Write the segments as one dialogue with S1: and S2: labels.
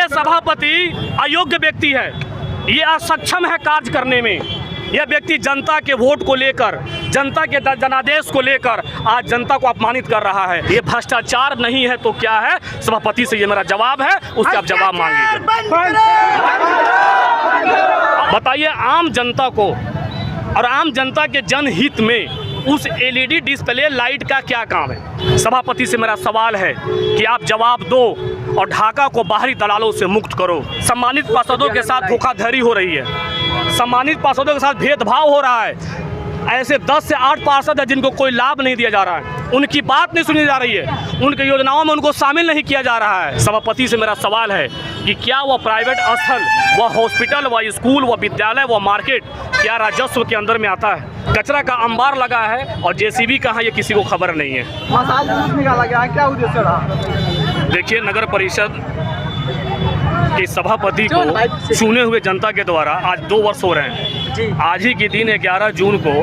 S1: ये सभापति अयोग्य व्यक्ति है, ये असक्षम है कार्य करने में। यह व्यक्ति जनता के वोट को लेकर, जनता के जनादेश को लेकर आज जनता को अपमानित कर रहा है। ये भ्रष्टाचार नहीं है तो क्या है? सभापति से ये मेरा जवाब है, उससे आप जवाब मांगिए। बताइए आम जनता को और आम जनता के जनहित में उस एलईडी डिस्प्ले लाइट का क्या काम है? सभापति से मेरा सवाल है कि आप जवाब दो और ढाका को बाहरी दलालों से मुक्त करो। सम्मानित पार्षदों के साथ धोखाधड़ी हो रही है, सम्मानित पार्षदों के साथ भेदभाव हो रहा है। ऐसे 10 से 8 पार्षद हैं जिनको कोई लाभ नहीं दिया जा रहा है, उनकी बात नहीं सुनी जा रही है, उनकी योजनाओं में उनको शामिल नहीं किया जा रहा है। सभापति से मेरा सवाल है कि क्या वह प्राइवेट स्थल, वह हॉस्पिटल, वह स्कूल, वह विद्यालय, वह मार्केट क्या राजस्व के अंदर में आता है? कचरा का अंबार लगा है और जेसीबी कहाँ, ये किसी को खबर नहीं है।
S2: मसाज जूस निकाला गया है, क्या उद्देश्य रहा?
S1: देखिए, नगर परिषद के सभापति को चुने हुए जनता के द्वारा आज 2 वर्ष हो रहे हैं। आज ही के दिन 11 जून को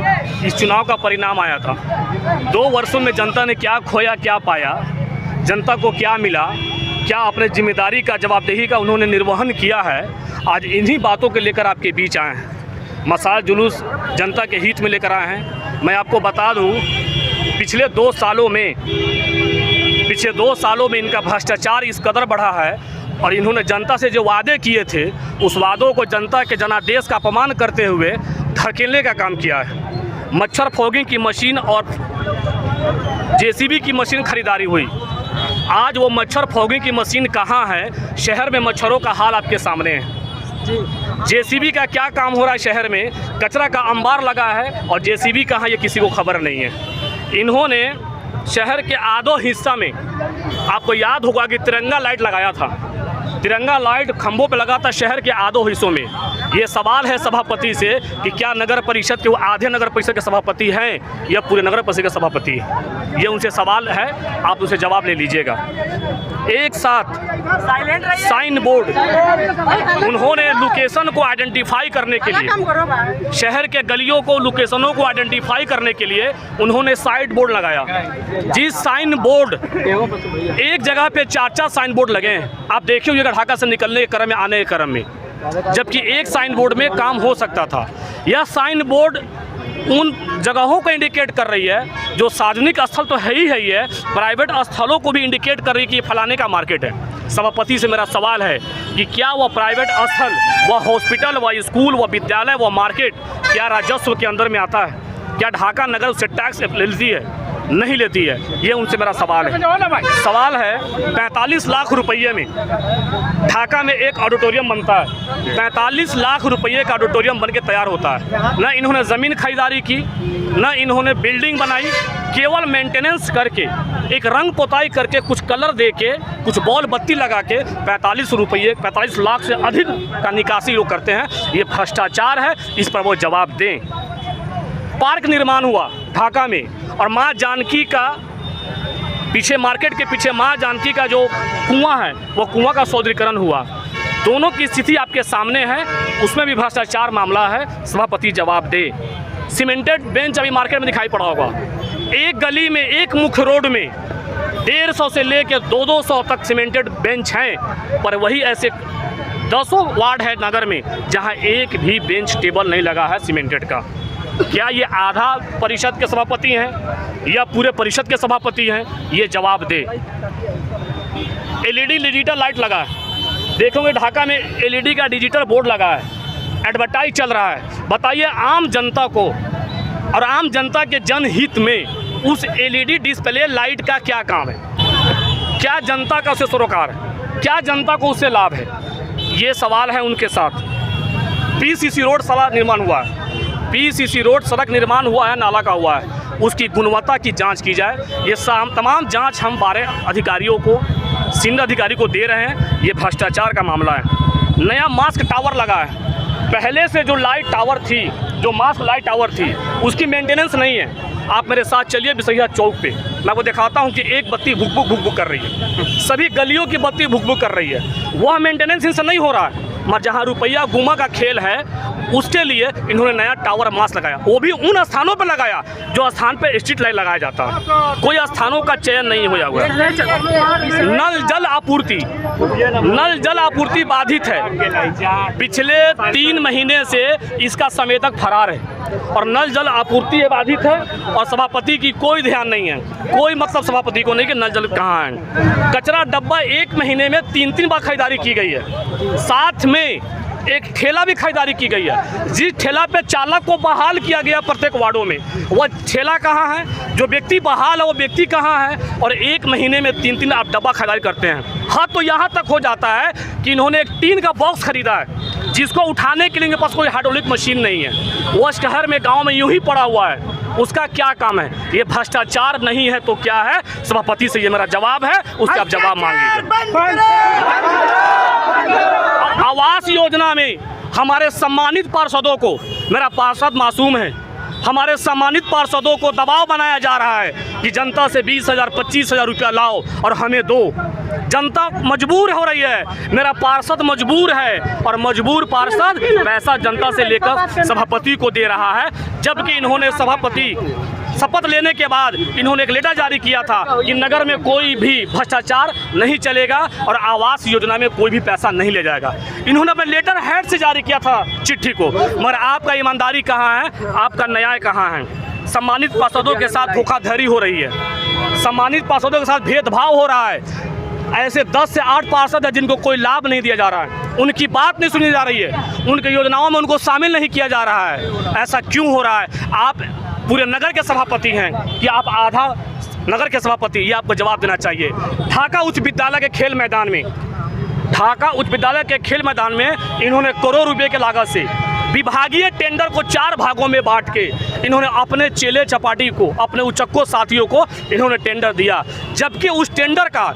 S1: इस चुनाव का परिणाम आया था। 2 वर्षों में जनता ने क्या खोया, क्या पाया, जनता को क्या मिला, क्या अपने जिम्मेदारी का, जवाबदेही का उन्होंने निर्वहन किया है, आज इन्हीं बातों के लेकर आपके बीच आए हैं। मसाल जुलूस जनता के हित में लेकर आए हैं। मैं आपको बता दूं, पिछले 2 सालों में इनका भ्रष्टाचार इस कदर बढ़ा है और इन्होंने जनता से जो वादे किए थे उस वादों को जनता के जनादेश का अपमान करते हुए धकेलने का काम किया है। मच्छर फॉगिंग की मशीन और जेसीबी की मशीन खरीदारी हुई। आज वो मच्छर फॉगिंग की मशीन कहाँ है? शहर में मच्छरों का हाल आपके सामने है। जेसीबी का क्या काम हो रहा है? शहर में कचरा का अंबार लगा है और जेसीबी कहाँ, ये किसी को खबर नहीं है। इन्होंने शहर के आधो हिस्सा में, आपको याद होगा कि तिरंगा लाइट लगाया था, तिरंगा लाइट खंभों पे लगा था शहर के आधो हिस्सों में। ये सवाल है सभापति से कि क्या नगर परिषद के वो आधे नगर परिषद के सभापति हैं या पूरे नगर परिषद के सभापति? ये उनसे सवाल है, आप उनसे जवाब ले लीजिएगा। एक साथ साइन बोर्ड, उन्होंने लोकेशन को आइडेंटिफाई करने के लिए, शहर के गलियों को, लोकेशनों को आइडेंटिफाई करने के लिए उन्होंने साइड बोर्ड लगाया। जिस साइन बोर्ड, एक जगह पे 4-4 साइन बोर्ड लगे हैं। आप देखिए ढाका से निकलने के क्रम में, आने के क्रम में, जबकि एक साइन बोर्ड में काम हो सकता था। यह साइन बोर्ड उन जगहों को इंडिकेट कर रही है जो सार्वजनिक स्थल तो है ही है, प्राइवेट स्थलों को भी इंडिकेट कर रही है कि ये फलाने का मार्केट है। सभापति से मेरा सवाल है कि क्या वह प्राइवेट स्थल, वह हॉस्पिटल, वह स्कूल, वह विद्यालय, वह मार्केट क्या राजस्व के अंदर में आता है? क्या ढाका नगर उससे टैक्स लेती है? नहीं लेती है। ये उनसे मेरा सवाल है। सवाल है 45 लाख रुपये में ढाका में एक ऑडिटोरियम बनता है। 45 लाख रुपये का ऑडिटोरियम बन के तैयार होता है। न इन्होंने ज़मीन खरीदारी की, न इन्होंने बिल्डिंग बनाई, केवल मेंटेनेंस करके, एक रंग पोताई करके, कुछ कलर दे के, कुछ बॉल बत्ती लगा के 45 लाख से अधिक का निकासी लोग करते हैं। ये भ्रष्टाचार है, इस पर वो जवाब दें। पार्क निर्माण हुआ ढाका में और माँ जानकी का पीछे, मार्केट के पीछे माँ जानकी का जो कुआं है, वो कुआं का सौंदर्यीकरण हुआ। दोनों की स्थिति आपके सामने है, उसमें भी भ्रष्टाचार मामला है। सभापति जवाब दे। सीमेंटेड बेंच अभी मार्केट में दिखाई पड़ा होगा। एक गली में, एक मुख्य रोड में 150 से लेकर 200 तक सीमेंटेड बेंच हैं, पर वही ऐसे 10 वार्ड है नगर में जहां एक भी बेंच टेबल नहीं लगा है सीमेंटेड का। क्या ये आधा परिषद के सभापति हैं या पूरे परिषद के सभापति हैं? ये जवाब दे। एलईडी डिजिटल लाइट लगा है, देखोगे ढाका में एलईडी का डिजिटल बोर्ड लगा है, एडवर्टाइज चल रहा है। बताइए आम जनता को और आम जनता के जनहित में उस एलईडी डिस्प्ले लाइट का क्या काम है? क्या जनता का उससे सरोकार है? क्या जनता को उससे लाभ है? ये सवाल है उनके साथ। पीसीसी रोड सड़क निर्माण हुआ है, पीसीसी रोड सड़क निर्माण हुआ है, नाला का हुआ है, उसकी गुणवत्ता की जांच की जाए। ये तमाम जांच हम 12 अधिकारियों को, सीनियर अधिकारी को दे रहे हैं। ये भ्रष्टाचार का मामला है। नया मास्क टावर लगा है, पहले से जो लाइट टावर थी, जो मास्क लाइट टावर थी, उसकी मेंटेनेंस नहीं है। आप मेरे साथ चलिए बिसैया चौक पे, मैं आपको दिखाता हूँ कि एक बत्ती भुक कर रही है, सभी गलियों की बत्ती भुक कर रही है। वह मेंटेनेंस इनसे नहीं हो रहा है। मगर जहाँ रुपया गुमा का खेल है, उसके लिए इन्होंने नया टावर मास लगाया, वो भी उन स्थानों पर लगाया जो स्थान पर स्ट्रीट लाइट लगाया जाता है। कोई स्थानों का चयन नहीं हुआ हुआ। नल जल आपूर्ति बाधित है। पिछले 3 महीने से इसका संवेदक फरार है और नल जल आपूर्ति बाधित है और सभापति की कोई ध्यान नहीं है। कोई मतलब सभापति को नहीं कि नल जल कहाँ है। कचरा डब्बा 1 महीने में 3 बार खरीदारी की गई है। साथ में एक ठेला भी खरीदारी की गई है। जिस ठेला पे चालक को बहाल किया गया प्रत्येक वार्डों में, वह ठेला कहाँ है, जो व्यक्ति बहाल है वो व्यक्ति कहाँ है, और 1 महीने में 3 आप डब्बा खरीदारी करते हैं। हाँ, तो यहाँ तक हो जाता है कि इन्होंने एक टीन का बॉक्स खरीदा है जिसको उठाने के लिए इनके पास कोई हाइड्रोलिक मशीन नहीं है। वो शहर में गाँव में यूं ही पड़ा हुआ है। उसका क्या काम है? ये भ्रष्टाचार नहीं है तो क्या है? सभापति से ये मेरा जवाब है, उससे आप जवाब मांगिए। आवास योजना में हमारे सम्मानित पार्षदों को, मेरा पार्षद मासूम है, हमारे सम्मानित पार्षदों को दबाव बनाया जा रहा है कि जनता से 20,000 25,000 रुपया लाओ और हमें दो। जनता मजबूर हो रही है, मेरा पार्षद मजबूर है और मजबूर पार्षद पैसा जनता से लेकर सभापति को दे रहा है। जबकि इन्होंने सभापति शपथ लेने के बाद इन्होंने एक लेटर जारी किया था कि नगर में कोई भी भ्रष्टाचार नहीं चलेगा और आवास योजना में कोई भी पैसा नहीं ले जाएगा। इन्होंने अपने लेटर हेड से जारी किया था चिट्ठी को, मगर आपका ईमानदारी कहाँ है? आपका न्याय कहाँ है? सम्मानित पार्षदों के साथ धोखाधड़ी हो रही है, सम्मानित पार्षदों के साथ भेदभाव हो रहा है। ऐसे 10 से 8 पार्षद हैं जिनको कोई लाभ नहीं दिया जा रहा है, उनकी बात नहीं सुनी जा रही है, उनकी योजनाओं में उनको शामिल नहीं किया जा रहा है। ऐसा क्यों हो रहा है? आप पूरे नगर के सभापति हैं कि आप आधा नगर के सभापति? ये आपको जवाब देना चाहिए। ढाका उच्च विद्यालय के खेल मैदान में, ढाका उच्च विद्यालय के खेल मैदान में इन्होंने करोड़ रुपए के लागत से विभागीय टेंडर को 4 भागों में बांट के इन्होंने अपने चेले चपाटी को, अपने उचक्को साथियों को इन्होंने टेंडर दिया। जबकि उस टेंडर का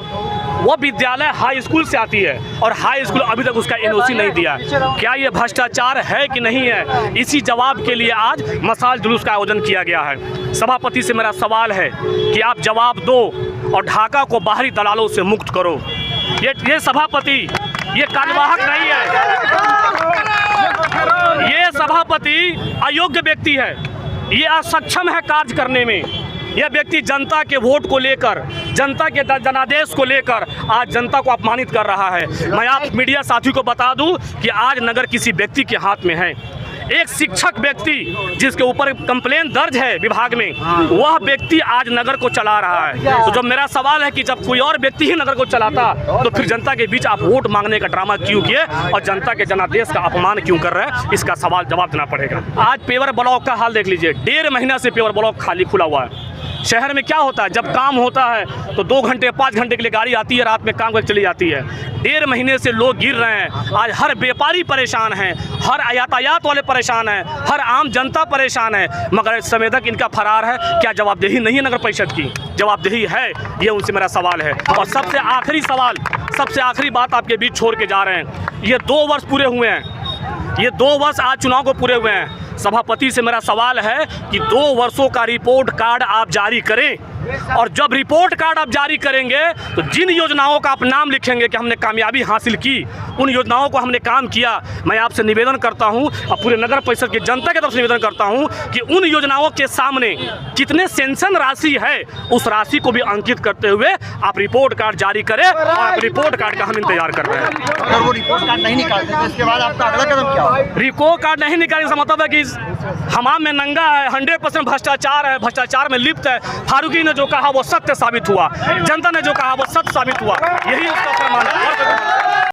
S1: वो विद्यालय हाई स्कूल से आती है और हाई स्कूल अभी तक उसका एनओसी नहीं दिया। क्या ये भ्रष्टाचार है कि नहीं है? इसी जवाब के लिए आज मशाल जुलूस का आयोजन किया गया है। सभापति से मेरा सवाल है कि आप जवाब दो और ढाका को बाहरी दलालों से मुक्त करो। ये सभापति ये कार्यवाहक नहीं है, ये सभापति अयोग्य व्यक्ति है, ये असक्षम है कार्य करने में। यह व्यक्ति जनता के वोट को लेकर, जनता के जनादेश को लेकर आज जनता को अपमानित कर रहा है। मैं आप मीडिया साथियों को बता दूं कि आज नगर किसी व्यक्ति के हाथ में है। एक शिक्षक व्यक्ति जिसके ऊपर कंप्लेन दर्ज है विभाग में, वह व्यक्ति आज नगर को चला रहा है। तो जब मेरा सवाल है कि जब कोई और व्यक्ति ही नगर को चलाता तो फिर जनता के बीच आप वोट मांगने का ड्रामा क्यों किए और जनता के जनादेश का अपमान क्यों कर रहे हैं? इसका सवाल जवाब देना पड़ेगा। आज पेवर ब्लॉक का हाल देख लीजिए, 1.5 महीना से पेवर ब्लॉक खाली खुला हुआ है। शहर में क्या होता है, जब काम होता है तो 2 घंटे 5 घंटे के लिए गाड़ी आती है, रात में काम करके चली जाती है। 1.5 महीने से लोग गिर रहे हैं। आज हर व्यापारी परेशान है, हर यातायात वाले परेशान हैं, हर आम जनता परेशान है, मगर संवेदक इनका फरार है। क्या जवाबदेही नहीं है नगर परिषद की? जवाबदेही है, ये उनसे मेरा सवाल है। और सबसे आखिरी सवाल, सबसे आखिरी बात आपके बीच छोड़ के जा रहे हैं। ये 2 वर्ष पूरे हुए हैं, ये 2 वर्ष आज चुनाव को पूरे हुए हैं। सभापति से मेरा सवाल है कि 2 वर्षों का रिपोर्ट कार्ड आप जारी करें, और जब रिपोर्ट कार्ड आप जारी करेंगे तो जिन योजनाओं का आप नाम लिखेंगे कि हमने कामयाबी हासिल की, उन योजनाओं को हमने काम किया, मैं आपसे निवेदन करता हूं और पूरे नगर परिषद की जनता की तरफ से निवेदन करता हूं कि उन योजनाओं के सामने कितने सेंक्शन राशि है, उस राशि को भी अंकित करते हुए आप रिपोर्ट कार्ड जारी करें। और आप रिपोर्ट कार्ड का हम इंतजार कर रहे हैं।
S2: अगर वो रिपोर्ट कार्ड नहीं निकालते तो इसके बाद आपका अगला कदम क्या होगा?
S1: रिपोर्ट कार्ड नहीं निकालने का मतलब है कि हमाम में नंगा है, 100% भ्रष्टाचार है, भ्रष्टाचार में लिप्त है। फारूकी ने जो कहा वो सत्य साबित हुआ, जनता ने जो कहा वो सत्य साबित हुआ, यही उसका प्रमाण है।